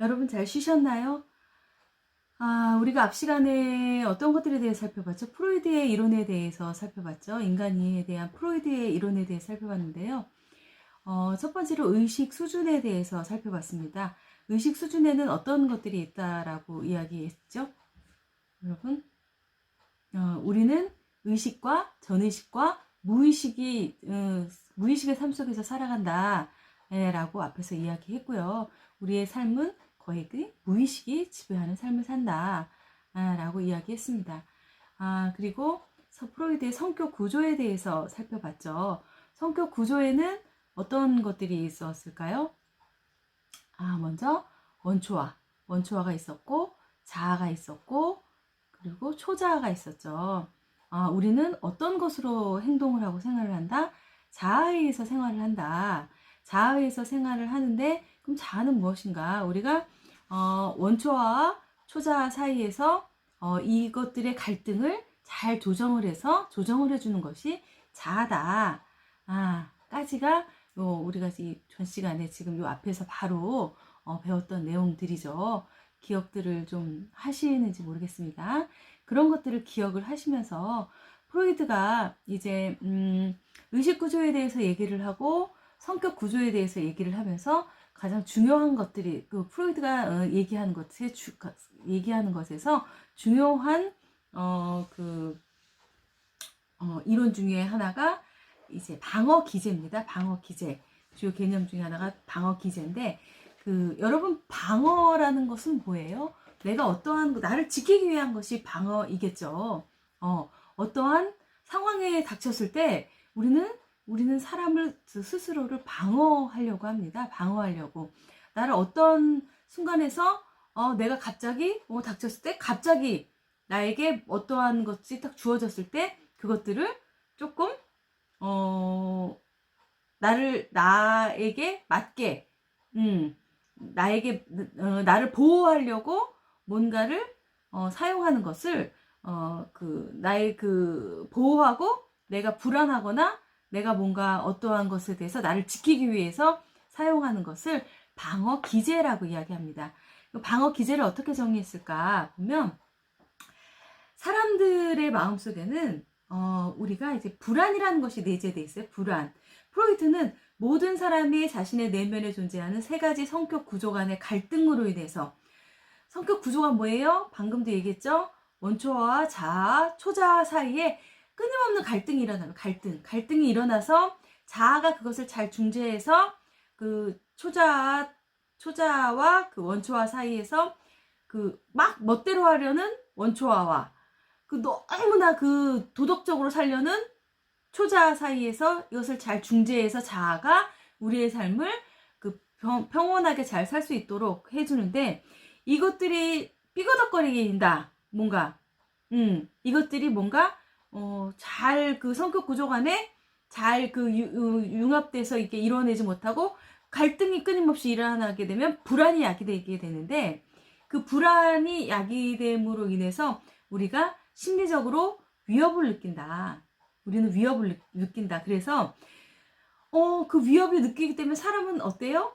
여러분 잘 쉬셨나요? 우리가 앞 시간에 어떤 것들에 대해 살펴봤죠? 프로이드의 이론에 대해서 살펴봤죠. 인간이에 대한 프로이드의 이론에 대해 살펴봤는데요. 첫 번째로 의식 수준에 대해서 살펴봤습니다. 의식 수준에는 어떤 것들이 있다라고 이야기했죠? 여러분, 우리는 의식과 전의식과 무의식의 삶 속에서 살아간다 라고 앞에서 이야기했고요. 우리의 삶은 거의 그 무의식이 지배하는 삶을 산다 라고 이야기했습니다. 그리고 프로이드의 성격 구조에 대해서 살펴봤죠. 성격 구조에는 어떤 것들이 있었을까요? 먼저 원초아가 있었고, 자아가 있었고, 그리고 초자아가 있었죠. 우리는 어떤 것으로 행동을 하고 생활을 한다? 자아에 의해서 생활을 한다. 자아에 의해서 생활을 하는데, 그럼 자아는 무엇인가? 우리가 원초아와 초자아 사이에서 이것들의 갈등을 잘 조정을 해주는 것이 자아다. 까지가 우리가 전 시간에 지금 요 앞에서 바로 배웠던 내용들이죠. 기억들을 좀 하시는지 모르겠습니다. 그런 것들을 기억을 하시면서 프로이드가 이제 의식 구조에 대해서 얘기를 하고 성격 구조에 대해서 얘기를 하면서 가장 중요한 것들이 그 프로이드가 얘기하는 것에서 중요한 이론 중에 하나가 이제 방어 기제입니다. 방어 기제. 주요 개념 중에 하나가 방어 기제인데, 여러분, 방어라는 것은 뭐예요? 내가 나를 지키기 위한 것이 방어이겠죠. 어떠한 상황에 닥쳤을 때 우리는 사람을 스스로를 방어하려고 합니다. 방어하려고. 나를 어떤 순간에서 내가 갑자기 닥쳤을 때 갑자기 나에게 어떠한 것이 딱 주어졌을 때 그것들을 조금 나에게 맞게 나를 보호하려고 뭔가를 사용하는 것을 보호하고 내가 불안하거나 내가 뭔가 어떠한 것에 대해서 나를 지키기 위해서 사용하는 것을 방어 기제라고 이야기합니다. 방어 기제를 어떻게 정리했을까 보면, 사람들의 마음속에는 우리가 이제 불안이라는 것이 내재되어 있어요. 불안. 프로이트는 모든 사람이 자신의 내면에 존재하는 세 가지 성격 구조 간의 갈등으로 인해서, 성격 구조가 뭐예요? 방금도 얘기했죠? 원초와 자아, 초자아 사이에 끊임없는 갈등이 일어나요. 갈등이 일어나서 자아가 그것을 잘 중재해서 그 초자아와 그 원초아 사이에서 막 멋대로 하려는 원초아와 너무나 도덕적으로 살려는 초자아 사이에서 이것을 잘 중재해서 자아가 우리의 삶을 평온하게 잘 살 수 있도록 해주는데, 이것들이 삐거덕거리게 된다. 뭔가 이것들이 뭔가 잘 성격 구조 간에 잘 융합돼서 이렇게 이뤄내지 못하고 갈등이 끊임없이 일어나게 되면 불안이 야기되게 되는데, 그 불안이 야기됨으로 인해서 우리가 심리적으로 위협을 느낀다. 우리는 위협을 느낀다. 그래서 그 위협을 느끼기 때문에 사람은 어때요?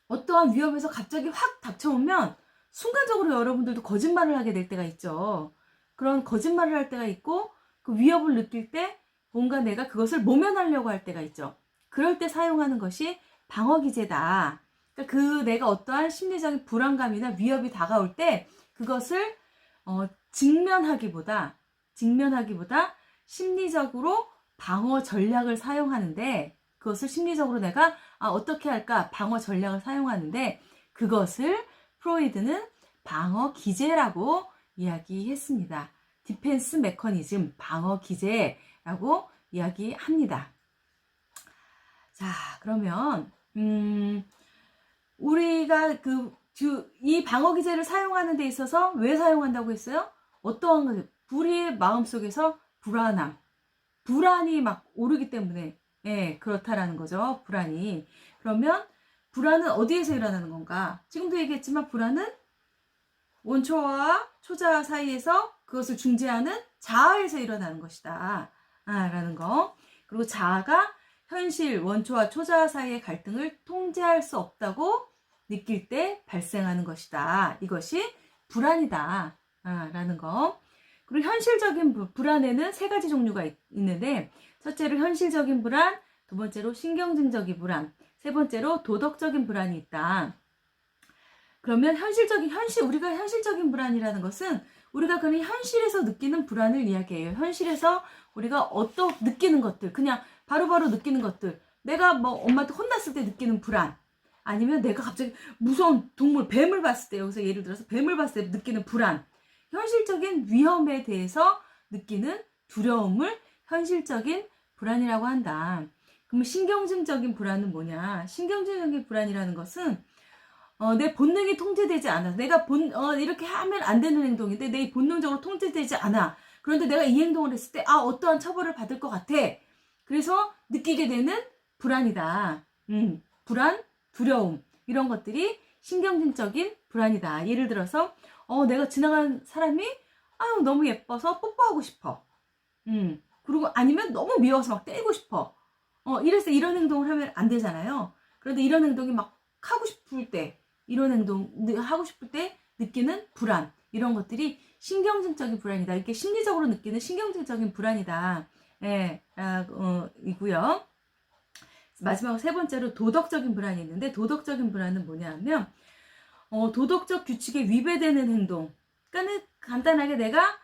어떠한 위협에서 갑자기 확 닥쳐오면 순간적으로 여러분들도 거짓말을 하게 될 때가 있죠. 그런 거짓말을 할 때가 있고, 그 위협을 느낄 때 뭔가 내가 그것을 모면하려고 할 때가 있죠. 그럴 때 사용하는 것이 방어기제다. 그러니까 내가 어떠한 심리적인 불안감이나 위협이 다가올 때 그것을 직면하기보다 심리적으로 방어 전략을 사용하는데, 그것을 심리적으로 내가 어떻게 할까 방어 전략을 사용하는데, 그것을 프로이드는 방어 기제라고 이야기했습니다. 디펜스 메커니즘, 방어 기제라고 이야기합니다. 자, 그러면 우리가 이 방어 기제를 사용하는 데 있어서 왜 사용한다고 했어요? 어떠한 것, 우리의 마음속에서 불안이 막 오르기 때문에 그렇다라는 거죠. 불안이. 그러면 불안은 어디에서 일어나는 건가? 지금도 얘기했지만 불안은 원초와 초자아 사이에서 그것을 중재하는 자아에서 일어나는 것이다. 라는 거. 그리고 자아가 현실 원초와 초자아 사이의 갈등을 통제할 수 없다고 느낄 때 발생하는 것이다. 이것이 불안이다. 라는 거. 그리고 현실적인 불안에는 세 가지 종류가 있는데, 첫째로 현실적인 불안, 두 번째로 신경증적인 불안, 세 번째로 도덕적인 불안이 있다. 그러면 우리가 현실적인 불안이라는 것은 우리가 그냥 현실에서 느끼는 불안을 이야기해요. 현실에서 우리가 느끼는 것들, 그냥 바로바로 느끼는 것들. 내가 뭐 엄마한테 혼났을 때 느끼는 불안. 아니면 내가 갑자기 무서운 동물, 뱀을 봤을 때, 여기서 예를 들어서 뱀을 봤을 때 느끼는 불안. 현실적인 위험에 대해서 느끼는 두려움을 현실적인 불안이라고 한다. 그럼 신경증적인 불안은 뭐냐? 신경증적인 불안이라는 것은 내 본능이 통제되지 않아. 내가 이렇게 하면 안 되는 행동인데 내 본능적으로 통제되지 않아. 그런데 내가 이 행동을 했을 때 어떠한 처벌을 받을 것 같아. 그래서 느끼게 되는 불안이다. 불안, 두려움 이런 것들이 신경증적인 불안이다. 예를 들어서 내가 지나간 사람이 너무 예뻐서 뽀뽀하고 싶어. 그리고 아니면 너무 미워서 막 때리고 싶어. 이래서 이런 행동을 하면 안 되잖아요. 그런데 이런 행동이 막 하고 싶을 때, 이런 행동 하고 싶을 때 느끼는 불안, 이런 것들이 신경증적인 불안이다. 이렇게 심리적으로 느끼는 신경증적인 불안이다. 이고요. 마지막으로 세 번째로 도덕적인 불안이 있는데, 도덕적인 불안은 뭐냐면 도덕적 규칙에 위배되는 행동. 그러니까는 간단하게 내가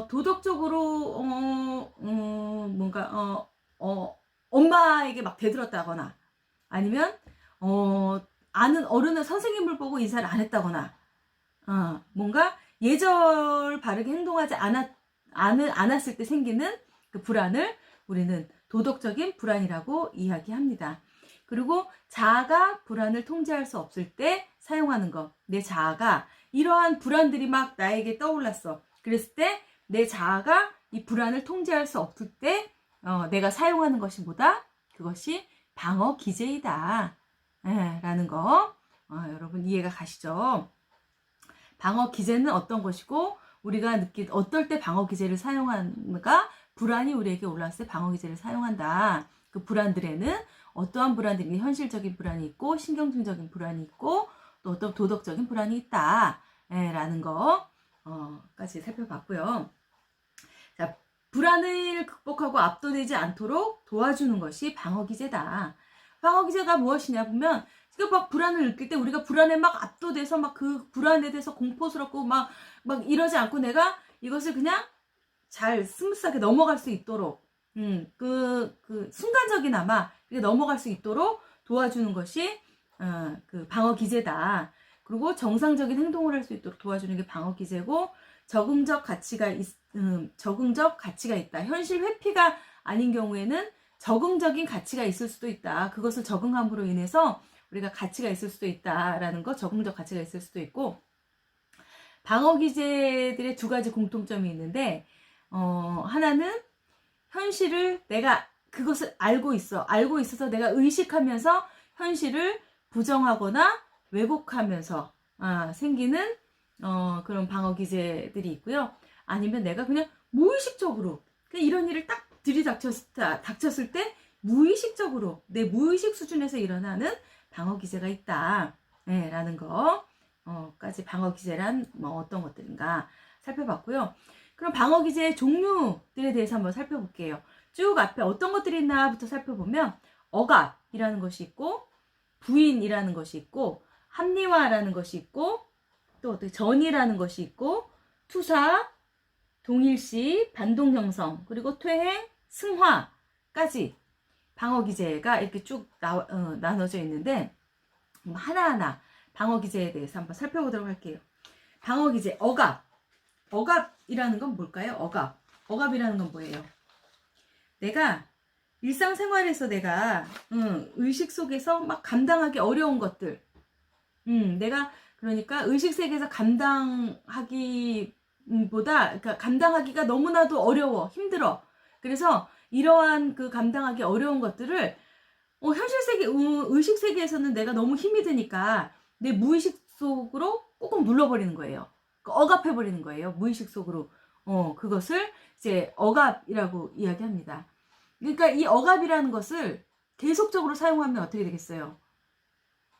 도덕적으로 뭔가 엄마에게 막 대들었다거나, 아니면 아는 어른의 선생님을 보고 인사를 안 했다거나, 뭔가 예절 바르게 행동하지 않았을 때 생기는 그 불안을 우리는 도덕적인 불안이라고 이야기합니다. 그리고 자아가 불안을 통제할 수 없을 때 사용하는 것. 내 자아가 이러한 불안들이 막 나에게 떠올랐어. 그랬을 때 내 자아가 이 불안을 통제할 수 없을 때 내가 사용하는 것이 뭐다? 그것이 방어 기제이다. 라는 거. 여러분 이해가 가시죠? 방어 기제는 어떤 것이고 우리가 어떨 때 방어 기제를 사용하는가? 불안이 우리에게 올라왔을 때 방어 기제를 사용한다. 그 불안들에는 어떠한 불안들이 현실적인 불안이 있고 신경증적인 불안이 있고 또 어떤 도덕적인 불안이 있다. 라는 거까지 살펴봤고요. 자, 불안을 극복하고 압도되지 않도록 도와주는 것이 방어기제다. 방어기제가 무엇이냐 보면 지금 막 불안을 느낄 때 우리가 불안에 막 압도돼서 막 그 불안에 대해서 공포스럽고 막 이러지 않고 내가 이것을 그냥 잘 스무스하게 넘어갈 수 있도록 순간적이나마 넘어갈 수 있도록 도와주는 것이 그 방어기제다. 그리고 정상적인 행동을 할 수 있도록 도와주는 게 방어기제고 적응적 가치가 있다. 현실 회피가 아닌 경우에는 적응적인 가치가 있을 수도 있다. 그것을 적응함으로 인해서 우리가 가치가 있을 수도 있다라는 거, 적응적 가치가 있을 수도 있고, 방어기제들의 두 가지 공통점이 있는데, 하나는 현실을 내가 그것을 알고 있어서 내가 의식하면서 현실을 부정하거나 왜곡하면서 생기는 그런 방어 기제들이 있고요. 아니면 내가 그냥 무의식적으로 그냥 이런 일을 딱 닥쳤을 때 무의식적으로 내 무의식 수준에서 일어나는 방어 기제가 있다. 라는 거까지 방어 기제란 어떤 것들인가 살펴봤고요. 그럼 방어 기제의 종류들에 대해서 한번 살펴볼게요. 쭉 앞에 어떤 것들이 있나부터 살펴보면 억압이라는 것이 있고 부인이라는 것이 있고 합리화라는 것이 있고 또 전이라는 것이 있고 투사, 동일시, 반동형성, 그리고 퇴행, 승화까지 방어기제가 이렇게 쭉 나눠져 있는데 하나하나 방어기제에 대해서 한번 살펴보도록 할게요. 방어기제, 억압이라는 건 뭘까요? 억압이라는 건 뭐예요? 내가 일상생활에서 내가 의식 속에서 막 감당하기 어려운 것들, 내가 그러니까 의식 세계에서 그러니까 감당하기가 너무나도 어려워, 힘들어. 그래서 이러한 그 감당하기 어려운 것들을 현실 세계, 의식 세계에서는 내가 너무 힘이 드니까 내 무의식 속으로 꾹꾹 눌러버리는 거예요. 억압해버리는 거예요. 무의식 속으로. 그것을 이제 억압이라고 이야기합니다. 그러니까 이 억압이라는 것을 계속적으로 사용하면 어떻게 되겠어요?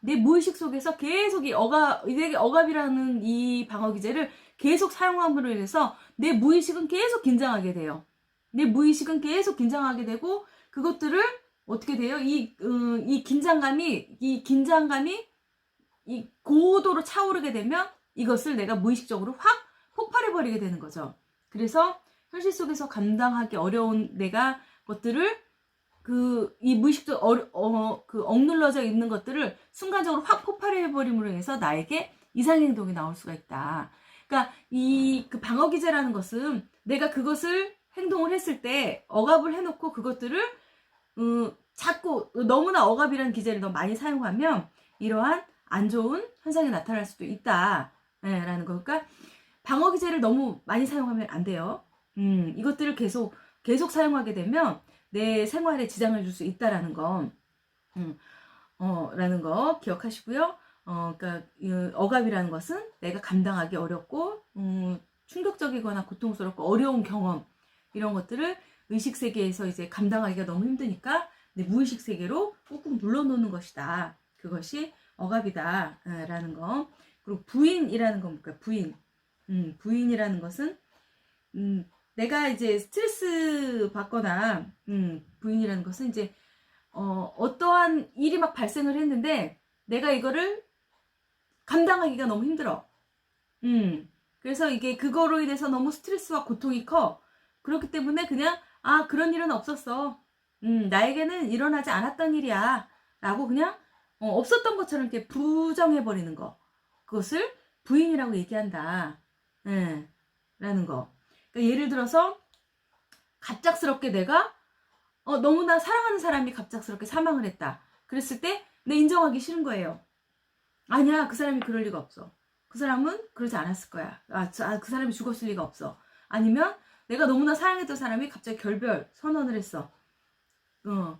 내 무의식 속에서 계속 이게 억압이라는 이 방어 기제를 계속 사용함으로 인해서 내 무의식은 계속 긴장하게 돼요. 내 무의식은 계속 긴장하게 되고, 그것들을 어떻게 돼요? 이 긴장감이 이 고도로 차오르게 되면 이것을 내가 무의식적으로 확 폭발해버리게 되는 거죠. 그래서 현실 속에서 감당하기 어려운 내가 것들을 이 무의식적 억눌러져 있는 것들을 순간적으로 확 폭발해버림으로 해서 나에게 이상의 행동이 나올 수가 있다. 그러니까 그 방어 기제라는 것은 내가 그것을 행동을 했을 때 억압을 해놓고 그것들을 자꾸 너무나 억압이라는 기제를 너무 많이 사용하면 이러한 안 좋은 현상이 나타날 수도 있다. 네, 라는 거. 그러니까 방어 기제를 너무 많이 사용하면 안 돼요. 이것들을 계속 사용하게 되면 내 생활에 지장을 줄 수 있다라는 거. 라는 거 기억하시고요. 그러니까 억압이라는 것은 내가 감당하기 어렵고 충격적이거나 고통스럽고 어려운 경험, 이런 것들을 의식 세계에서 이제 감당하기가 너무 힘드니까 내 무의식 세계로 꾹꾹 눌러놓는 것이다. 그것이 억압이다 라는 거. 그리고 부인이라는 건 뭘까요? 부인이라는 것은 내가 이제 스트레스 받거나 부인이라는 것은 이제 어떠한 일이 막 발생을 했는데 내가 이거를 감당하기가 너무 힘들어. 그래서 이게 그거로 인해서 너무 스트레스와 고통이 커. 그렇기 때문에 그냥 그런 일은 없었어. 나에게는 일어나지 않았던 일이야. 라고 그냥 없었던 것처럼 이렇게 부정해버리는 거. 그것을 부인이라고 얘기한다. 라는 거. 그러니까 예를 들어서 갑작스럽게 내가 너무나 사랑하는 사람이 갑작스럽게 사망을 했다. 그랬을 때 내 인정하기 싫은 거예요. 아니야, 그 사람이 그럴 리가 없어. 그 사람은 그러지 않았을 거야. 그 사람이 죽었을 리가 없어. 아니면 내가 너무나 사랑했던 사람이 갑자기 결별 선언을 했어.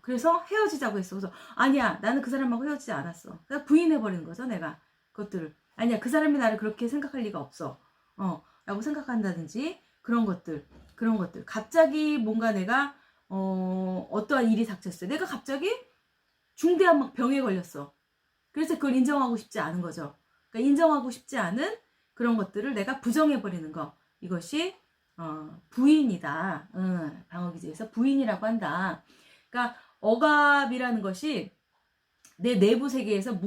그래서 헤어지자고 했어. 그래서 아니야, 나는 그 사람하고 헤어지지 않았어. 그냥 부인해버리는 거죠, 내가. 그것들을. 아니야, 그 사람이 나를 그렇게 생각할 리가 없어. 라고 생각한다든지, 그런 것들. 갑자기 뭔가 내가, 어떠한 일이 닥쳤어요. 내가 갑자기 중대한 막 병에 걸렸어. 그래서 그걸 인정하고 싶지 않은 거죠. 그러니까 인정하고 싶지 않은 그런 것들을 내가 부정해버리는 거. 이것이, 부인이다. 방어기제에서 부인이라고 한다. 그러니까 억압이라는 것이 내 내부 세계에서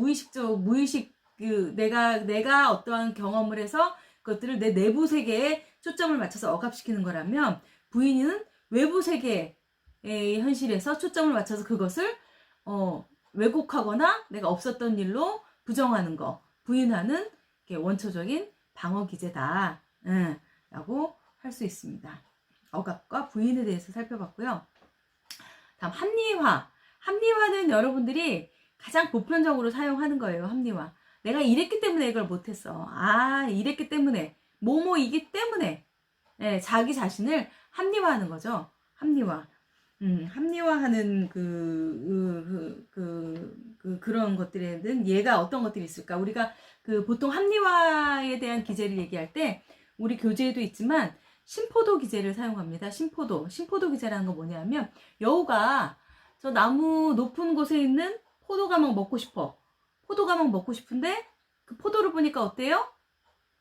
내가 어떠한 경험을 해서 그것들을 내 내부 세계에 초점을 맞춰서 억압시키는 거라면, 부인은 외부 세계의 현실에서 초점을 맞춰서 그것을 왜곡하거나 내가 없었던 일로 부정하는 거, 부인하는 게 원초적인 방어 기제다 라고 할 수 있습니다. 억압과 부인에 대해서 살펴봤고요. 다음 합리화는 여러분들이 가장 보편적으로 사용하는 거예요. 합리화. 내가 이랬기 때문에 이걸 못했어. 이랬기 때문에 뭐뭐이기 때문에 자기 자신을 합리화하는 거죠. 합리화. 합리화하는 그런 것들에는 얘가 어떤 것들이 있을까? 우리가 보통 합리화에 대한 기제를 얘기할 때 우리 교재에도 있지만 심포도 기제를 사용합니다. 심포도 기제라는 건 뭐냐면, 여우가 저 나무 높은 곳에 있는 포도가 막 먹고 싶어. 포도가 막 먹고 싶은데 그 포도를 보니까 어때요?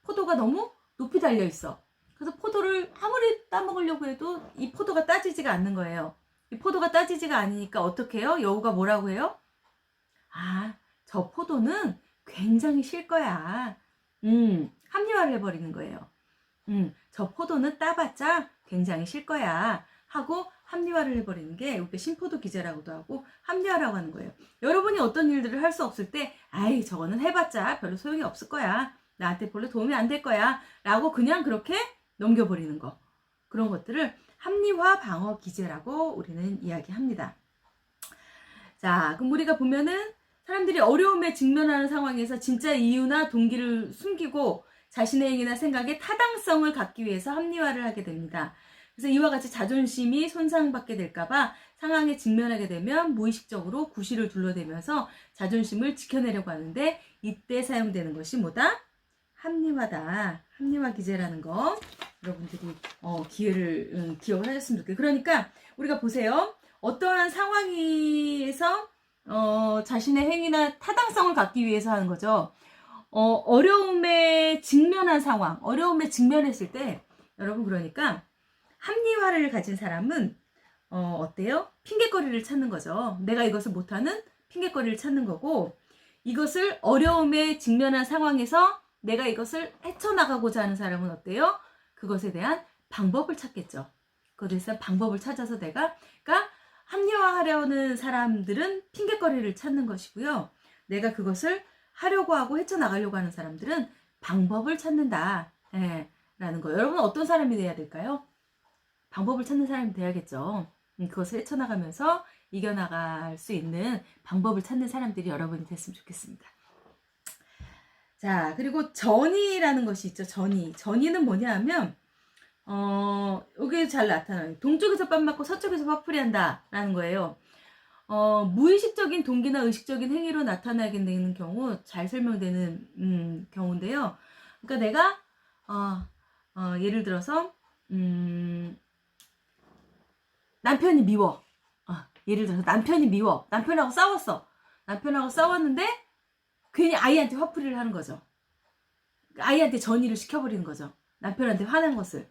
포도가 너무 높이 달려 있어. 그래서 포도를 아무리 따먹으려고 해도 이 포도가 따지지가 않는 거예요. 이 포도가 따지지가 않으니까 어떻게 해요? 여우가 뭐라고 해요? 저 포도는 굉장히 실 거야. 합리화를 해버리는 거예요. 저 포도는 따봤자 굉장히 실 거야. 하고 합리화를 해버리는 게 우리가 심포도 기제라고도 하고 합리화라고 하는 거예요. 여러분이 어떤 일들을 할 수 없을 때, 저거는 해봤자 별로 소용이 없을 거야. 나한테 별로 도움이 안 될 거야. 라고 그냥 그렇게 넘겨버리는 거. 그런 것들을 합리화 방어 기제라고 우리는 이야기합니다. 자, 그럼 우리가 보면은 사람들이 어려움에 직면하는 상황에서 진짜 이유나 동기를 숨기고 자신의 행위나 생각에 타당성을 갖기 위해서 합리화를 하게 됩니다. 그래서 이와 같이 자존심이 손상받게 될까봐 상황에 직면하게 되면 무의식적으로 구실을 둘러대면서 자존심을 지켜내려고 하는데, 이때 사용되는 것이 뭐다? 합리화다. 합리화 기제라는 거 여러분들이 기억을 하셨으면 좋겠어요. 그러니까 우리가 보세요. 어떠한 상황에서 자신의 행위나 타당성을 갖기 위해서 하는 거죠. 어려움에 직면한 상황, 어려움에 직면했을 때, 여러분, 그러니까, 합리화를 가진 사람은, 어때요? 핑계거리를 찾는 거죠. 내가 이것을 못하는 핑계거리를 찾는 거고, 이것을 어려움에 직면한 상황에서 내가 이것을 헤쳐나가고자 하는 사람은 어때요? 그것에 대한 방법을 찾겠죠. 그것에 대한 방법을 찾아서 그러니까 합리화하려는 사람들은 핑계거리를 찾는 것이고요. 내가 그것을 하려고 하고 헤쳐나가려고 하는 사람들은 방법을 찾는다. 예, 라는 거예요. 여러분은 어떤 사람이 돼야 될까요? 방법을 찾는 사람이 돼야겠죠. 그것을 헤쳐나가면서 이겨나갈 수 있는 방법을 찾는 사람들이 여러분이 됐으면 좋겠습니다. 자, 그리고 전이라는 것이 있죠. 전이는 뭐냐 하면, 이게 잘 나타나요. 동쪽에서 뺨 맞고 서쪽에서 화풀이 한다. 라는 거예요. 무의식적인 동기나 의식적인 행위로 나타나게 되는 경우, 잘 설명되는, 경우인데요. 그러니까 내가, 예를 들어서, 남편이 미워. 예를 들어서 남편이 미워. 남편하고 싸웠어. 남편하고 싸웠는데, 괜히 아이한테 화풀이를 하는 거죠. 아이한테 전이를 시켜버리는 거죠. 남편한테 화난 것을.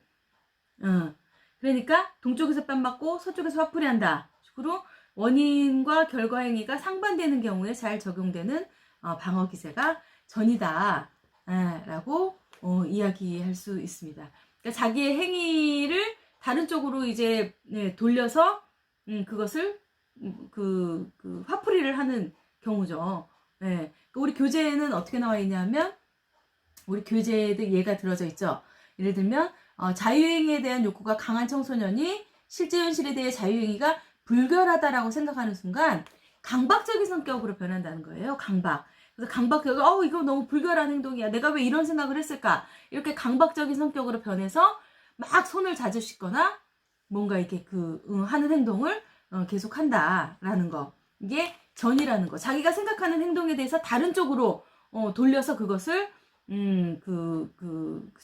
그러니까 동쪽에서 뺨 맞고 서쪽에서 화풀이 한다. 식으로 원인과 결과 행위가 상반되는 경우에 잘 적용되는 방어 기세가 전이다. 라고 이야기할 수 있습니다. 그러니까 자기의 행위를 다른 쪽으로 이제 돌려서 그것을 화풀이를 하는 경우죠. 우리 교재에는 어떻게 나와 있냐면 우리 교재에도 예가 들어져 있죠. 예를 들면 자유행위에 대한 욕구가 강한 청소년이 실제 현실에 대해 자유행위가 불결하다라고 생각하는 순간 강박적인 성격으로 변한다는 거예요. 그래서 강박적으로 이거 너무 불결한 행동이야. 내가 왜 이런 생각을 했을까? 이렇게 강박적인 성격으로 변해서 막 손을 자주 씻거나 뭔가 이렇게 하는 행동을 계속 한다라는 거. 이게 전이라는 거. 자기가 생각하는 행동에 대해서 다른 쪽으로 돌려서 그것을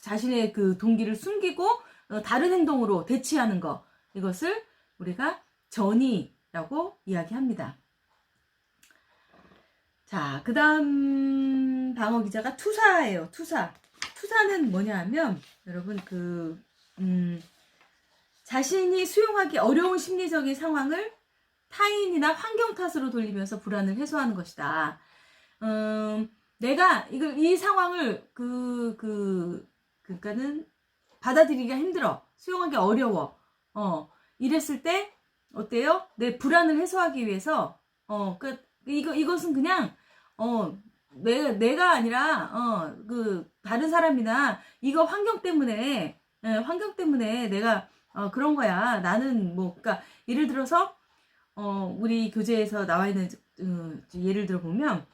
자신의 그 동기를 숨기고 다른 행동으로 대치하는 거. 이것을 우리가 전이라고 이야기합니다. 자, 그 다음 방어 기자가 투사예요. 투사는 뭐냐 하면 여러분 자신이 수용하기 어려운 심리적인 상황을 타인이나 환경 탓으로 돌리면서 불안을 해소하는 것이다. 내가 이 상황을 그러니까는 받아들이기가 힘들어. 수용하기 어려워. 이랬을 때 어때요? 내 불안을 해소하기 위해서 이것은 그냥 내가 아니라 다른 사람이나 이거 환경 때문에 내가 그런 거야. 나는 그러니까 예를 들어서 우리 교재에서 나와 있는 예를 들어 보면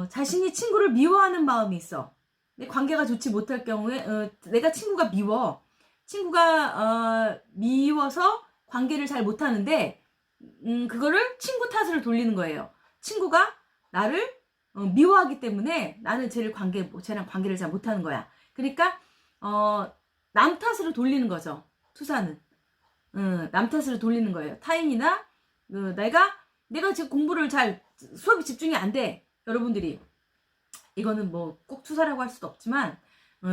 자신이 친구를 미워하는 마음이 있어. 내 관계가 좋지 못할 경우에 내가 친구가 미워. 친구가 미워서 관계를 잘 못하는데 그거를 친구 탓으로 돌리는 거예요. 친구가 나를 미워하기 때문에 나는 쟤랑 관계를 잘 못하는 거야. 그러니까 남 탓으로 돌리는 거죠. 투사는 남 탓으로 돌리는 거예요. 타인이나 내가 지금 공부를 수업에 집중이 안 돼. 여러분들이 이거는 꼭 투사라고 할 수도 없지만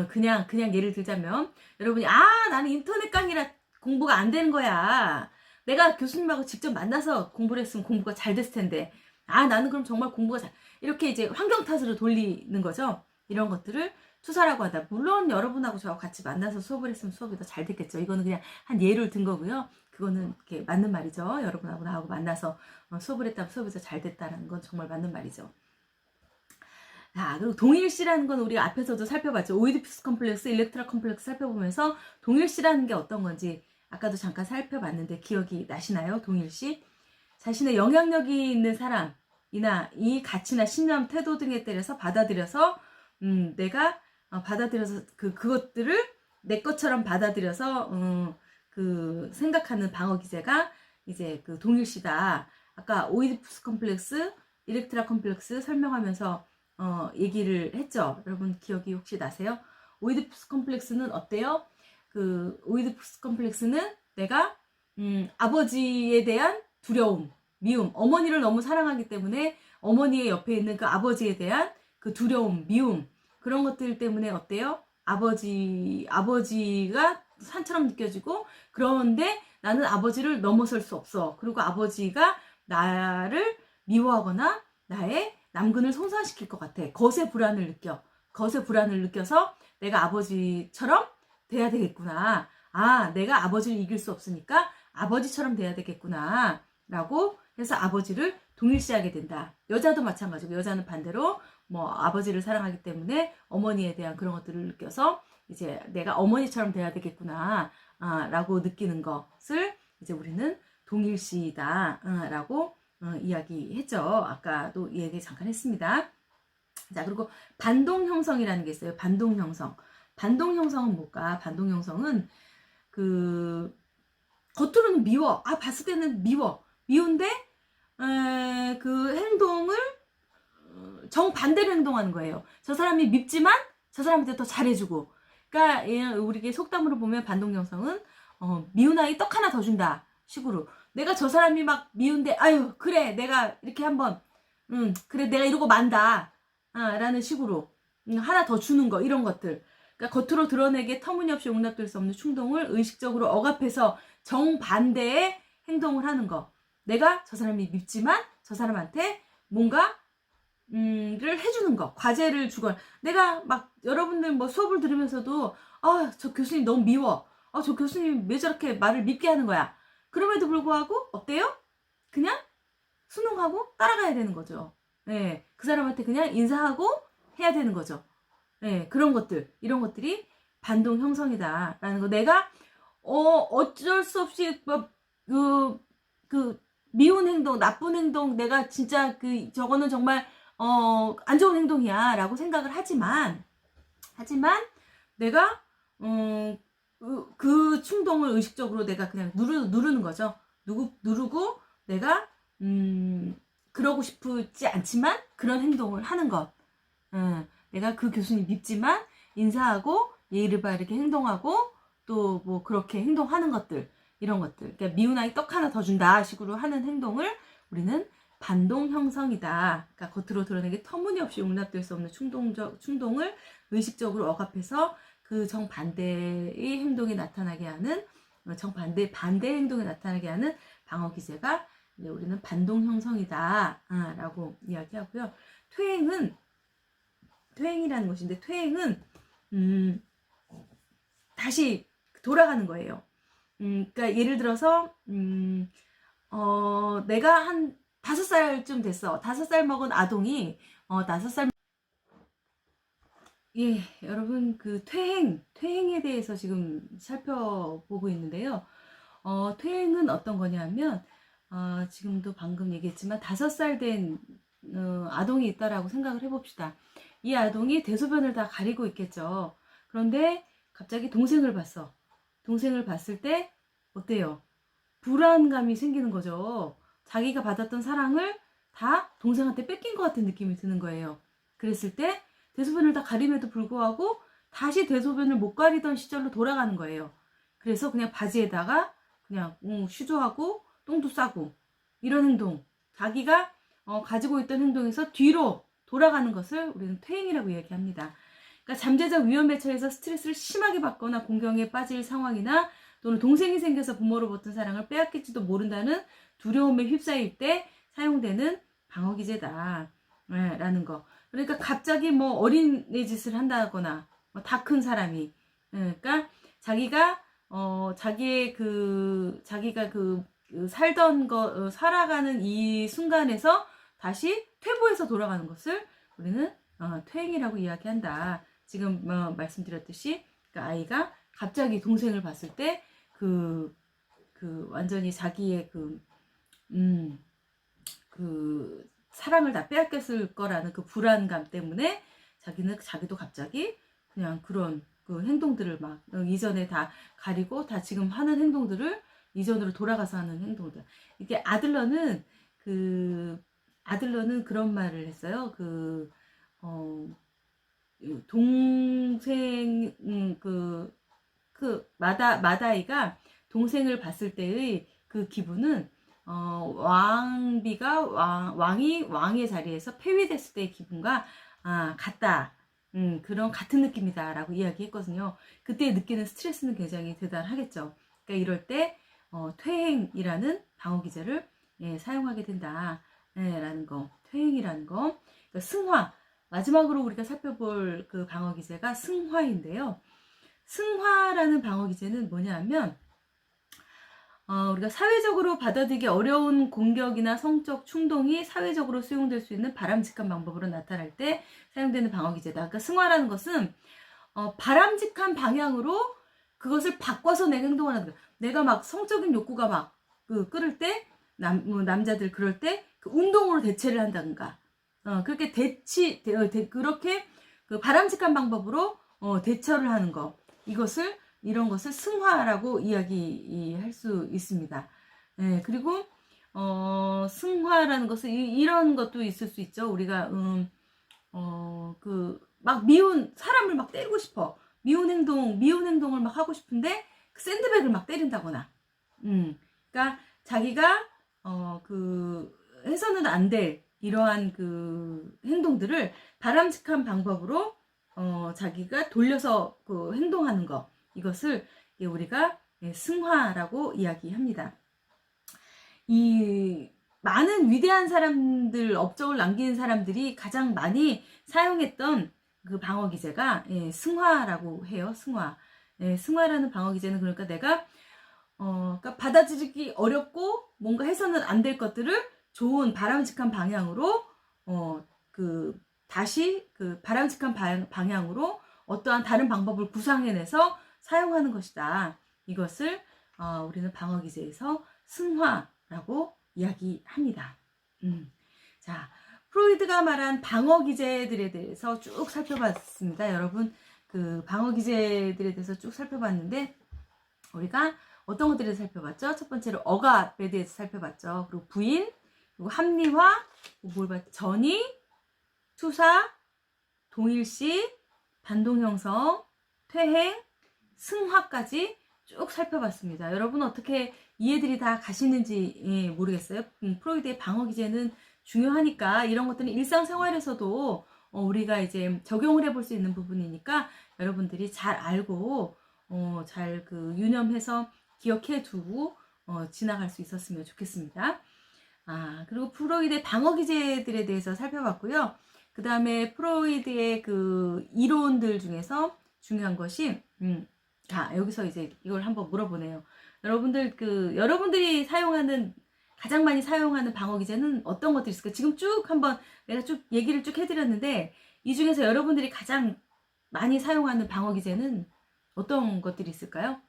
그냥 예를 들자면 여러분이 나는 인터넷 강의라 공부가 안 되는 거야. 내가 교수님하고 직접 만나서 공부를 했으면 공부가 잘 됐을 텐데 나는 그럼 정말 공부가 이렇게 이제 환경 탓으로 돌리는 거죠. 이런 것들을 투사라고 하다. 물론 여러분하고 저하고 같이 만나서 수업을 했으면 수업이 더 잘 됐겠죠. 이거는 그냥 한 예를 든 거고요. 그거는 이렇게 맞는 말이죠. 여러분하고 나하고 만나서 수업을 했다면 수업이 더 잘 됐다는 건 정말 맞는 말이죠. 그리고 동일시라는 건 우리가 앞에서도 살펴봤죠. 오이디푸스 컴플렉스, 일렉트라 컴플렉스 살펴보면서 동일시라는 게 어떤 건지 아까도 잠깐 살펴봤는데 기억이 나시나요? 동일시. 자신의 영향력이 있는 사람이나 이 가치나 신념, 태도 등에 따라서 받아들여서 내가 받아들여서 그것들을 내 것처럼 받아들여서 생각하는 방어 기제가 이제 동일시다. 아까 오이디푸스 컴플렉스, 일렉트라 컴플렉스 설명하면서 얘기를 했죠. 여러분 기억이 혹시 나세요? 오이디푸스 컴플렉스는 어때요? 오이디푸스 컴플렉스는 내가 아버지에 대한 두려움, 미움, 어머니를 너무 사랑하기 때문에 어머니의 옆에 있는 그 아버지에 대한 그 두려움, 미움, 그런 것들 때문에 어때요? 아버지가 산처럼 느껴지고, 그런데 나는 아버지를 넘어설 수 없어. 그리고 아버지가 나를 미워하거나 나의 남근을 손상시킬 것 같아. 것의 불안을 느껴. 것의 불안을 느껴서 내가 아버지처럼 돼야 되겠구나. 아, 내가 아버지를 이길 수 없으니까 아버지처럼 돼야 되겠구나. 라고 해서 아버지를 동일시하게 된다. 여자도 마찬가지고, 여자는 반대로 뭐 아버지를 사랑하기 때문에 어머니에 대한 그런 것들을 느껴서 이제 내가 어머니처럼 돼야 되겠구나. 라고 느끼는 것을 이제 우리는 동일시다. 라고 이야기했죠. 아까도 이 얘기 잠깐 했습니다. 자, 그리고 반동 형성이라는 게 있어요. 반동 형성. 반동 형성은 뭘까? 반동 형성은 그 겉으로는 미워. 봤을 때는 미워. 미운데 그 행동을 정반대로 행동하는 거예요. 저 사람이 밉지만 저 사람한테 더 잘해주고. 그러니까 우리게 속담으로 보면 반동 형성은 미운 아이 떡 하나 더 준다 식으로. 내가 저 사람이 막 미운데 아유 그래 내가 이렇게 한번 그래 내가 이러고 만다 라는 식으로 하나 더 주는 거, 이런 것들. 그러니까 겉으로 드러내게 터무니없이 용납될 수 없는 충동을 의식적으로 억압해서 정반대의 행동을 하는 거. 내가 저 사람이 밉지만 저 사람한테 뭔가 를 해주는 거, 과제를 주거나. 내가 막 여러분들 뭐 수업을 들으면서도 저 교수님 너무 미워. 저 교수님 왜 저렇게 말을 밉게 하는 거야. 그럼에도 불구하고 어때요? 그냥 순응하고 따라가야 되는 거죠. 네, 그 사람한테 그냥 인사하고 해야 되는 거죠. 네, 그런 것들, 이런 것들이 반동 형성이다라는 거. 내가 어쩔 수 없이 그 미운 행동, 나쁜 행동, 내가 진짜 저거는 정말 안 좋은 행동이야 라고 생각을 하지만 내가 그 충동을 의식적으로 내가 그냥 누르는 거죠. 누르고 내가 그러고 싶지 않지만 그런 행동을 하는 것. 내가 그 교수님 밉지만 인사하고 예의를 바르게 행동하고 또 뭐 그렇게 행동하는 것들, 이런 것들. 그러니까 미운 아이 떡 하나 더 준다 식으로 하는 행동을 우리는 반동 형성이다. 그러니까 겉으로 드러내게 터무니없이 용납될 수 없는 충동을 의식적으로 억압해서 그 정반대의 행동이 나타나게 하는, 반대 행동이 나타나게 하는 방어 기제가 이제 우리는 반동 형성이다 라고 이야기하고요. 퇴행이라는 것인데, 퇴행은 다시 돌아가는 거예요. 그러니까 예를 들어서 내가 한 5살쯤 됐어. 5살 먹은 아동이 5살. 예, 여러분 그 퇴행에 대해서 지금 살펴보고 있는데요. 퇴행은 어떤 거냐면 지금도 방금 얘기했지만 5살 된 아동이 있다라고 생각을 해봅시다. 이 아동이 대소변을 다 가리고 있겠죠. 그런데 갑자기 동생을 봤어. 동생을 봤을 때 어때요? 불안감이 생기는 거죠. 자기가 받았던 사랑을 다 동생한테 뺏긴 것 같은 느낌이 드는 거예요. 그랬을 때 대소변을 다 가림에도 불구하고 다시 대소변을 못 가리던 시절로 돌아가는 거예요. 그래서 그냥 바지에다가 그냥 슈즈하고 똥도 싸고, 이런 행동, 자기가 가지고 있던 행동에서 뒤로 돌아가는 것을 우리는 퇴행이라고 얘기합니다. 그러니까 잠재적 위험에 처해서 스트레스를 심하게 받거나 공경에 빠질 상황이나 또는 동생이 생겨서 부모로부터 사랑을 빼앗길지도 모른다는 두려움에 휩싸일 때 사용되는 방어기제다 라는 거. 그러니까 갑자기 뭐 어린애 짓을 한다거나 다 큰 사람이, 그러니까 자기가 자기가 살던 거 살아가는 이 순간에서 다시 퇴보해서 돌아가는 것을 우리는 퇴행이라고 이야기한다. 지금 말씀드렸듯이 그 아이가 갑자기 동생을 봤을 때 완전히 자기의 사랑을 다 빼앗겼을 거라는 그 불안감 때문에 자기도 갑자기 그냥 그런 그 행동들을 막 이전에 다 가리고 다 지금 하는 행동들을 이전으로 돌아가서 하는 행동들. 이게 아들러는 그런 말을 했어요. 동생 마다이가 동생을 봤을 때의 그 기분은 왕비가 왕이 왕의 자리에서 폐위됐을 때의 기분과 같다. 그런 같은 느낌이다 라고 이야기했거든요. 그때 느끼는 스트레스는 굉장히 대단하겠죠. 그러니까 이럴 때 퇴행이라는 방어 기제를 사용하게 된다 라는 거. 퇴행이라는 거. 그러니까 승화. 마지막으로 우리가 살펴볼 그 방어 기제가 승화인데요. 승화라는 방어 기제는 뭐냐면 우리가 사회적으로 받아들이기 어려운 공격이나 성적 충동이 사회적으로 수용될 수 있는 바람직한 방법으로 나타날 때 사용되는 방어 기제다. 그러니까 승화라는 것은 바람직한 방향으로 그것을 바꿔서 내 행동을 하는 거야. 내가 막 성적인 욕구가 막 끓을 때 남자들 그럴 때 그 운동으로 대체를 한다든가 그렇게 그렇게 그 바람직한 방법으로 대처를 하는 거 이런 것을 승화라고 이야기할 수 있습니다. 네, 그리고 승화라는 것은 이런 것도 있을 수 있죠. 우리가 막 사람을 막 때리고 싶어. 미운 행동을 막 하고 싶은데 그 샌드백을 막 때린다거나. 그러니까 자기가 해서는 안 될 이러한 그 행동들을 바람직한 방법으로 자기가 돌려서 그 행동하는 거. 이것을 우리가 승화라고 이야기합니다. 이 많은 위대한 사람들, 업적을 남긴 사람들이 가장 많이 사용했던 그 방어 기제가 승화라고 해요. 승화. 승화라는 방어 기제는 그러니까 내가 그러니까 받아들이기 어렵고 뭔가 해서는 안 될 것들을 좋은 바람직한 방향으로 다시 그 바람직한 방향으로 어떠한 다른 방법을 구상해내서 사용하는 것이다. 이것을 우리는 방어 기제에서 승화라고 이야기합니다. 자, 프로이드가 말한 방어 기제들에 대해서 쭉 살펴봤습니다. 여러분, 그 방어 기제들에 대해서 쭉 살펴봤는데 우리가 어떤 것들을 살펴봤죠? 첫 번째로 억압에 대해서 살펴봤죠. 그리고 부인, 그리고 합리화, 뭘 봤죠? 전이, 투사, 동일시, 반동형성, 퇴행, 승화까지 쭉 살펴봤습니다. 여러분 어떻게 이해들이 다 가시는지 모르겠어요. 프로이드의 방어 기제는 중요하니까 이런 것들은 일상생활에서도 우리가 이제 적용을 해볼 수 있는 부분이니까 여러분들이 잘 알고 잘 유념해서 기억해 두고 지나갈 수 있었으면 좋겠습니다. 그리고 프로이드의 방어 기제들에 대해서 살펴봤고요. 그 다음에 프로이드의 그 이론들 중에서 중요한 것이 여기서 이제 이걸 한번 물어보네요. 여러분들이 가장 많이 사용하는 방어 기제는 어떤 것들이 있을까요? 지금 내가 쭉 얘기를 쭉 해드렸는데 이 중에서 여러분들이 가장 많이 사용하는 방어 기제는 어떤 것들이 있을까요?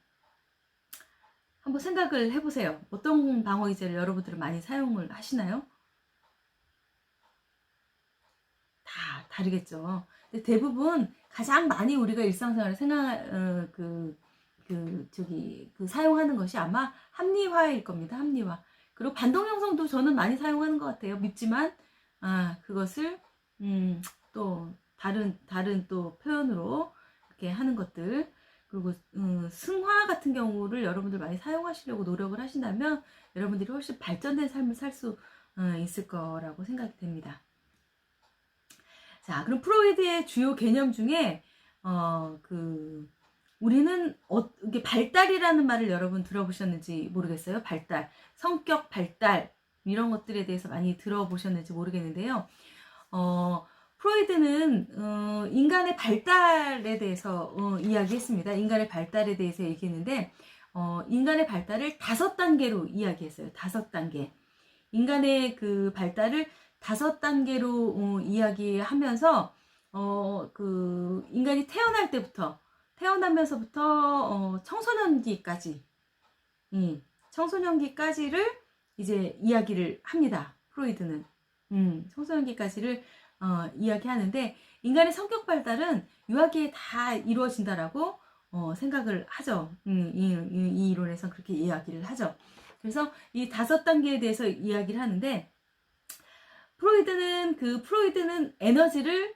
한번 생각을 해보세요. 어떤 방어 기제를 여러분들은 많이 사용을 하시나요? 다 다르겠죠. 근데 대부분 가장 많이 우리가 일상생활에 사용하는 것이 아마 합리화일 겁니다. 합리화. 그리고 반동 형성도 저는 많이 사용하는 것 같아요. 밉지만 그것을 또 다른 또 표현으로 이렇게 하는 것들. 그리고 승화 같은 경우를 여러분들 많이 사용하시려고 노력을 하신다면 여러분들이 훨씬 발전된 삶을 살 수 있을 거라고 생각이 됩니다. 자, 그럼 프로이드의 주요 개념 중에 우리는 이게 발달이라는 말을 여러분 들어보셨는지 모르겠어요. 발달, 성격 발달 이런 것들에 대해서 많이 들어보셨는지 모르겠는데요. 프로이드는 인간의 발달에 대해서 이야기했습니다. 인간의 발달에 대해서 얘기했는데 인간의 발달을 5단계로 이야기했어요. 5단계. 인간의 그 발달을 5단계로 이야기하면서 인간이 태어나면서부터 청소년기까지를 이제 이야기를 합니다. 프로이드는 청소년기까지를 이야기하는데 인간의 성격 발달은 유아기에 다 이루어진다라고 생각을 하죠. 이 이론에서 그렇게 이야기를 하죠. 그래서 이 5단계에 대해서 이야기를 하는데 프로이드는 에너지를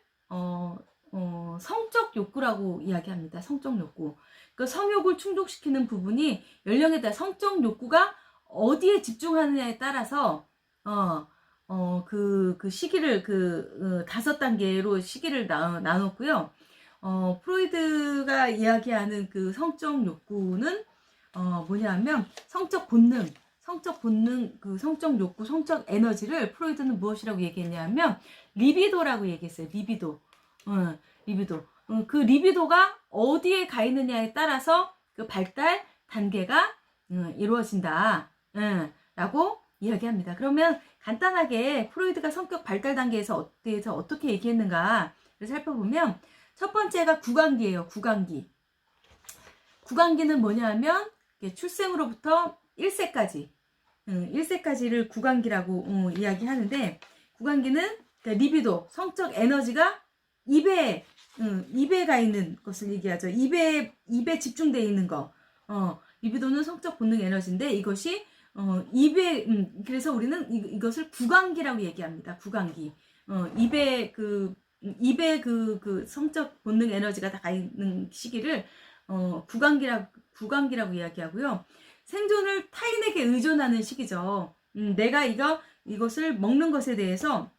성적 욕구라고 이야기합니다. 성적 욕구. 그 성욕을 충족시키는 부분이 연령에 따라 성적 욕구가 어디에 집중하느냐에 따라서 그 시기를 5단계로 시기를 나눴고요. 프로이드가 이야기하는 그 성적 욕구는 뭐냐면 성적 본능, 그 성적 욕구, 성적 에너지를 프로이드는 무엇이라고 얘기했냐면 리비도라고 얘기했어요. 리비도. 리비도. 그 리비도가 어디에 가 있느냐에 따라서 그 발달 단계가 이루어진다. 라고 이야기합니다. 그러면 간단하게 프로이드가 성격 발달 단계에서 대해서 어떻게 얘기했는가를 살펴보면 첫 번째가 구강기예요. 구강기. 구강기는 뭐냐면 출생으로부터 1세까지 1세까지를 구강기라고 이야기하는데, 구강기는 리비도, 성적 에너지가 입에 가 있는 것을 얘기하죠. 입에 집중되어 있는 거. 리비도는 성적 본능 에너지인데 이것이 입에 그래서 우리는 이것을 구강기라고 얘기합니다. 구강기. 입에 그 성적 본능 에너지가 다 가 있는 시기를 구강기라고 이야기하고요. 생존을 타인에게 의존하는 시기죠. 내가 이것을 먹는 것에 대해서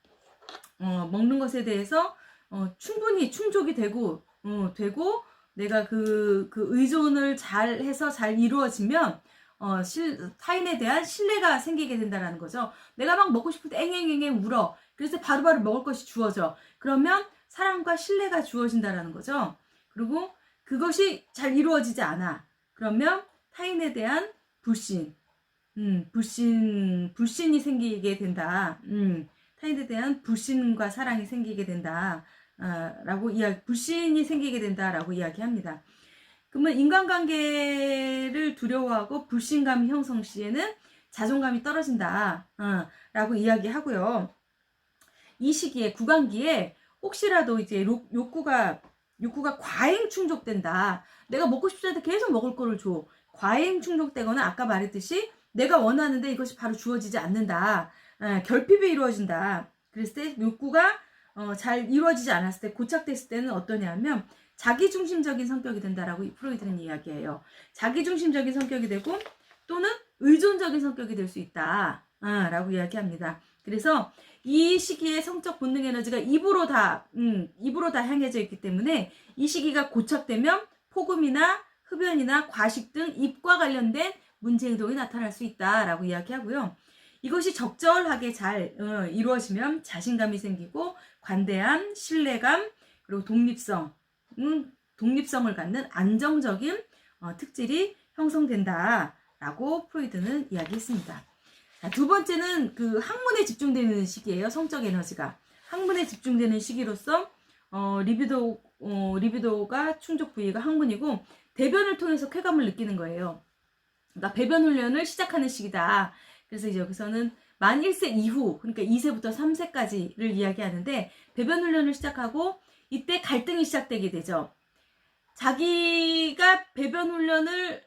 충분히 충족이 되고 내가 그 의존을 잘 해서 잘 이루어지면 타인에 대한 신뢰가 생기게 된다라는 거죠. 내가 막 먹고 싶을 때 앵앵앵앵 울어. 그래서 바로바로 먹을 것이 주어져. 그러면 사랑과 신뢰가 주어진다라는 거죠. 그리고 그것이 잘 이루어지지 않아. 그러면 타인에 대한 불신이 생기게 된다. 타인에 대한 불신과 사랑이 생기게 된다. 불신이 생기게 된다라고 이야기합니다. 그러면 인간관계를 두려워하고 불신감이 형성 시에는 자존감이 떨어진다. 라고 이야기하고요. 이 시기에, 구강기에 혹시라도 이제 욕구가 과잉 충족된다. 내가 먹고 싶지 않은데 계속 먹을 거를 줘. 과잉 충족되거나 아까 말했듯이 내가 원하는데 이것이 바로 주어지지 않는다. 결핍이 이루어진다. 그랬을 때 욕구가 잘 이루어지지 않았을 때, 고착됐을 때는 어떠냐면 자기중심적인 성격이 된다라고 프로이드는 이야기해요. 자기중심적인 성격이 되고 또는 의존적인 성격이 될 수 있다. 라고 이야기합니다. 그래서 이 시기에 성적 본능 에너지가 입으로 다 향해져 있기 때문에 이 시기가 고착되면 폭음이나 흡연이나 과식 등 입과 관련된 문제 행동이 나타날 수 있다라고 이야기하고요. 이것이 적절하게 잘 이루어지면 자신감이 생기고 관대함, 신뢰감, 그리고 독립성을 갖는 안정적인 특질이 형성된다라고 프로이드는 이야기했습니다. 자, 두 번째는 그 학문에 집중되는 시기예요. 성적 에너지가 학문에 집중되는 시기로서 리비도가 충족 부위가 학문이고 배변을 통해서 쾌감을 느끼는 거예요. 그러니까 배변 훈련을 시작하는 시기다. 그래서 이제 여기서는 만 1세 이후, 그러니까 2세부터 3세까지를 이야기하는데 배변 훈련을 시작하고 이때 갈등이 시작되게 되죠. 자기가 배변 훈련을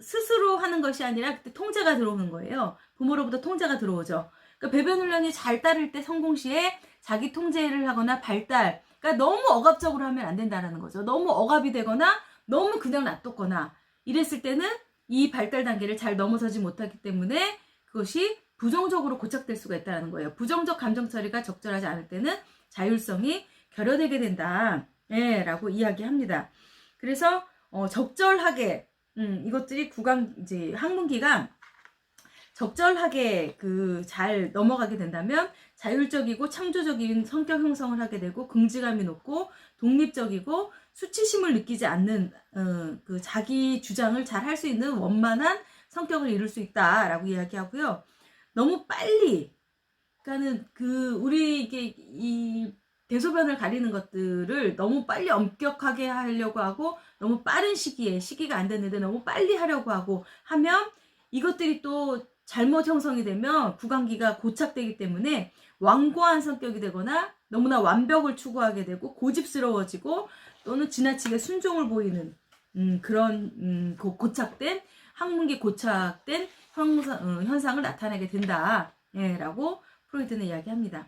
스스로 하는 것이 아니라 그때 통제가 들어오는 거예요. 부모로부터 통제가 들어오죠. 그러니까 배변 훈련이 잘 따를 때 성공 시에 자기 통제를 하거나 발달, 그러니까 너무 억압적으로 하면 안 된다는 거죠. 너무 억압이 되거나 너무 그냥 놔뒀거나 이랬을 때는 이 발달 단계를 잘 넘어서지 못하기 때문에 그것이 부정적으로 고착될 수가 있다는 거예요. 부정적 감정 처리가 적절하지 않을 때는 자율성이 결여되게 된다. 라고 이야기합니다. 그래서 적절하게 이것들이 이제 학문기가 적절하게 잘 넘어가게 된다면 자율적이고 창조적인 성격 형성을 하게 되고 긍지감이 높고 독립적이고 수치심을 느끼지 않는 그 자기 주장을 잘 할 수 있는 원만한 성격을 이룰 수 있다라고 이야기하고요. 너무 빨리, 그러니까는 우리 이게 이 대소변을 가리는 것들을 너무 빨리 엄격하게 하려고 하고 너무 빠른 시기가 안 됐는데 너무 빨리 하려고 하고 하면 이것들이 또 잘못 형성이 되면 구강기가 고착되기 때문에 완고한 성격이 되거나 너무나 완벽을 추구하게 되고 고집스러워지고 또는 지나치게 순종을 보이는 그런 고착된 학문기 고착된 현상을 나타내게 된다. 라고 프로이드는 이야기합니다.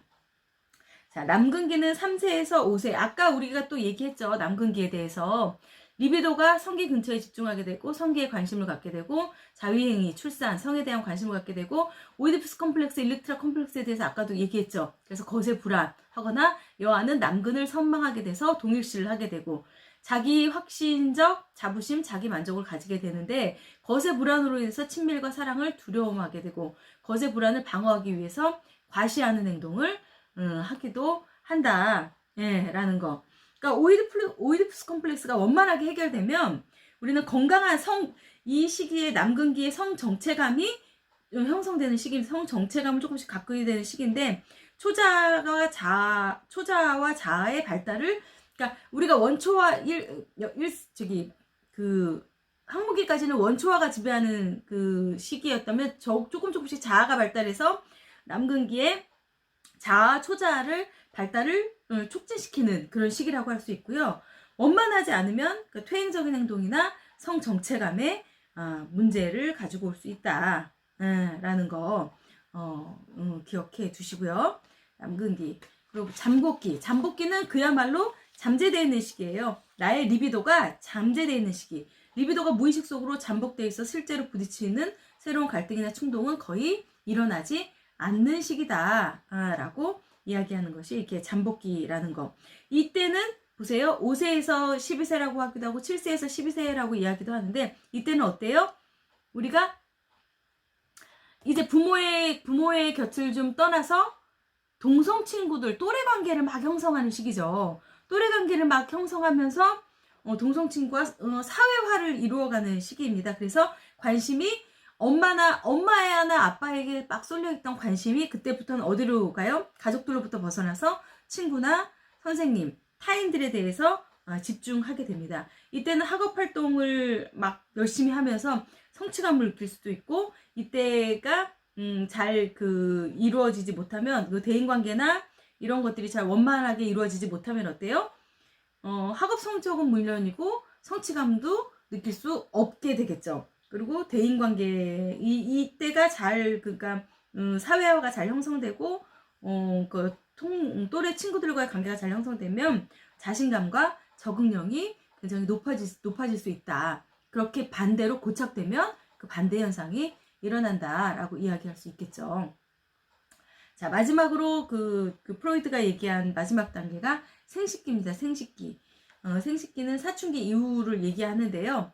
자, 남근기는 3세에서 5세. 아까 우리가 또 얘기했죠. 남근기에 대해서. 리비도가 성기 근처에 집중하게 되고 성기에 관심을 갖게 되고 자위행위, 출산, 성에 대한 관심을 갖게 되고 오이디푸스 컴플렉스, 일렉트라 컴플렉스에 대해서 아까도 얘기했죠. 그래서 거세 불안하거나 여아는 남근을 선망하게 돼서 동일시를 하게 되고 자기 확신적 자부심, 자기 만족을 가지게 되는데 거세 불안으로 인해서 친밀과 사랑을 두려움하게 되고 거세 불안을 방어하기 위해서 과시하는 행동을 하기도 한다. 예, 라는 거. 그러니까 오이디푸스 컴플렉스가 원만하게 해결되면 우리는 건강한 이 시기에 남근기에 성 정체감이 형성되는 시기입니다. 성 정체감을 조금씩 갖게 되는 시기인데 초자와 자아의 발달을 그러니까 우리가 원초와 항문기까지는 원초화가 지배하는 그 시기였다면 조금씩 자아가 발달해서 남근기에 자아, 초자를 발달을 촉진시키는 그런 시기라고 할 수 있고요. 원만하지 않으면 그 퇴행적인 행동이나 성 정체감에 문제를 가지고 올 수 있다 라는 거 기억해 두시고요. 남근기. 그리고 잠복기는 그야말로 잠재되어 있는 시기예요. 나의 리비도가 잠재되어 있는 시기. 리비도가 무의식 속으로 잠복되어 있어 실제로 부딪히는 새로운 갈등이나 충동은 거의 일어나지 않는 시기다 라고 이야기하는 것이 이렇게 잠복기라는 거. 이때는 보세요. 5세에서 12세라고 하기도 하고 7세에서 12세라고 이야기도 하는데 이때는 어때요? 우리가 이제 부모의 곁을 좀 떠나서 동성 친구들 또래 관계를 막 형성하는 시기죠. 또래 관계를 막 형성하면서 동성 친구와 사회화를 이루어가는 시기입니다. 그래서 관심이 엄마나 아빠에게 막 쏠려있던 관심이 그때부터는 어디로 가요? 가족들로부터 벗어나서 친구나 선생님, 타인들에 대해서 집중하게 됩니다. 이때는 학업 활동을 막 열심히 하면서 성취감을 느낄 수도 있고 이때가 잘 이루어지지 못하면 그 대인관계나 이런 것들이 잘 원만하게 이루어지지 못하면 어때요? 학업 성적은 물론이고 성취감도 느낄 수 없게 되겠죠. 그리고 대인관계 이때가 잘 그러니까 사회화가 잘 형성되고 또래 친구들과의 관계가 잘 형성되면 자신감과 적응력이 굉장히 높아질 수 있다. 그렇게 반대로 고착되면 그 반대 현상이 일어난다라고 이야기할 수 있겠죠. 자, 마지막으로 프로이드가 얘기한 마지막 단계가 생식기입니다. 생식기. 생식기는 사춘기 이후를 얘기하는데요.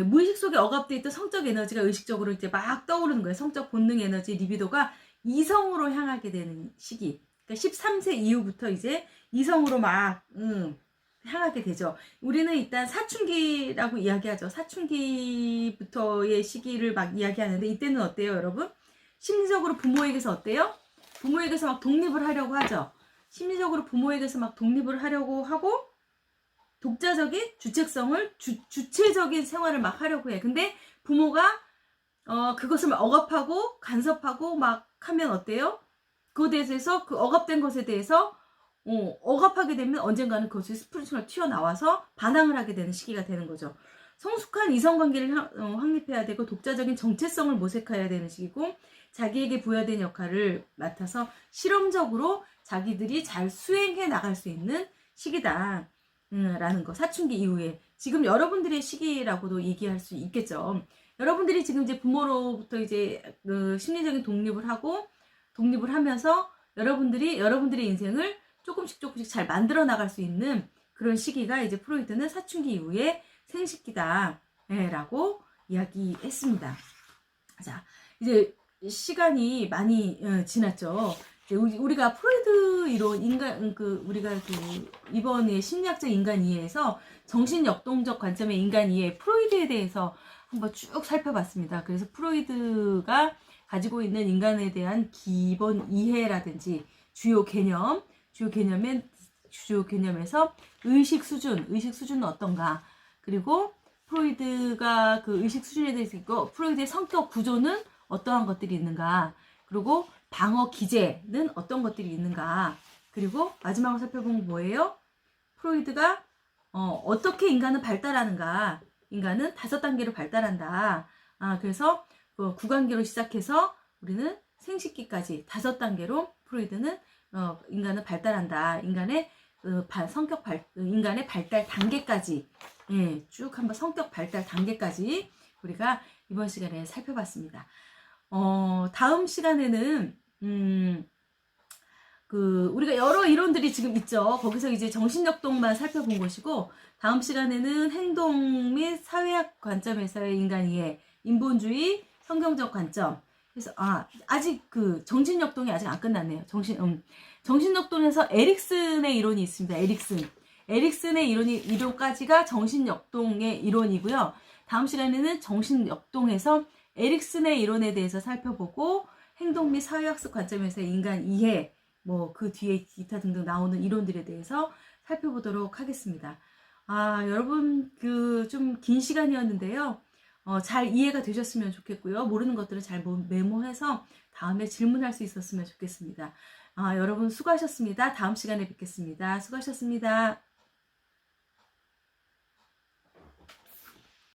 무의식 속에 억압되어 있던 성적 에너지가 의식적으로 이제 막 떠오르는 거예요. 성적 본능 에너지, 리비도가 이성으로 향하게 되는 시기. 그러니까 13세 이후부터 이제 이성으로 막 향하게 되죠. 우리는 일단 사춘기라고 이야기하죠. 사춘기부터의 시기를 막 이야기하는데 이때는 어때요, 여러분? 심리적으로 부모에게서 어때요? 부모에게서 막 독립을 하려고 하죠. 심리적으로 부모에게서 막 독립을 하려고 하고 독자적인 주체적인 생활을 막 하려고 해. 근데 부모가 그것을 막 억압하고 간섭하고 막 하면 어때요? 그것에 대해서 그 억압된 것에 대해서 억압하게 되면 언젠가는 그것이 스프링처럼 튀어나와서 반항을 하게 되는 시기가 되는 거죠. 성숙한 이성관계를 확립해야 되고 독자적인 정체성을 모색해야 되는 시기고 자기에게 부여된 역할을 맡아서 실험적으로 자기들이 잘 수행해 나갈 수 있는 시기다 라는 거. 사춘기 이후에 지금 여러분들의 시기라고도 얘기할 수 있겠죠. 여러분들이 지금 이제 부모로부터 이제 심리적인 독립을 하면서 여러분들의 인생을 조금씩 잘 만들어 나갈 수 있는 그런 시기가 이제 프로이드는 사춘기 이후에 생식기다 라고 이야기했습니다. 자, 이제 시간이 많이 지났죠. 우리가 프로이드 이론 우리가 이번에 심리학적 인간 이해에서 정신 역동적 관점의 인간 이해 프로이드에 대해서 한번 쭉 살펴봤습니다. 그래서 프로이드가 가지고 있는 인간에 대한 기본 이해라든지 주요 개념에서 의식 수준은 어떤가, 그리고 프로이드가 그 의식 수준에 대해서 있고 프로이드의 성격 구조는 어떠한 것들이 있는가, 그리고 방어 기제는 어떤 것들이 있는가, 그리고 마지막으로 살펴본 건 뭐예요? 프로이드가 어떻게 인간은 발달하는가. 인간은 5단계로 발달한다. 그래서 그 구간계로 시작해서 우리는 생식기까지 5단계로 프로이드는 인간은 발달한다. 인간의 인간의 발달 단계까지, 예, 쭉 한번 성격 발달 단계까지 우리가 이번 시간에 살펴봤습니다. 다음 시간에는, 우리가 여러 이론들이 지금 있죠. 거기서 이제 정신역동만 살펴본 것이고, 다음 시간에는 행동 및 사회학 관점에서의 인간 이해, 인본주의, 성경적 관점. 그래서, 아직 정신역동이 아직 안 끝났네요. 정신역동에서 에릭슨의 이론이 있습니다. 에릭슨의 이론까지가 정신역동의 이론이고요. 다음 시간에는 정신역동에서 에릭슨의 이론에 대해서 살펴보고, 행동 및 사회학습 관점에서의 인간 이해, 그 뒤에 기타 등등 나오는 이론들에 대해서 살펴보도록 하겠습니다. 여러분, 좀 긴 시간이었는데요. 잘 이해가 되셨으면 좋겠고요. 모르는 것들은 잘 메모해서 다음에 질문할 수 있었으면 좋겠습니다. 여러분 수고하셨습니다. 다음 시간에 뵙겠습니다. 수고하셨습니다.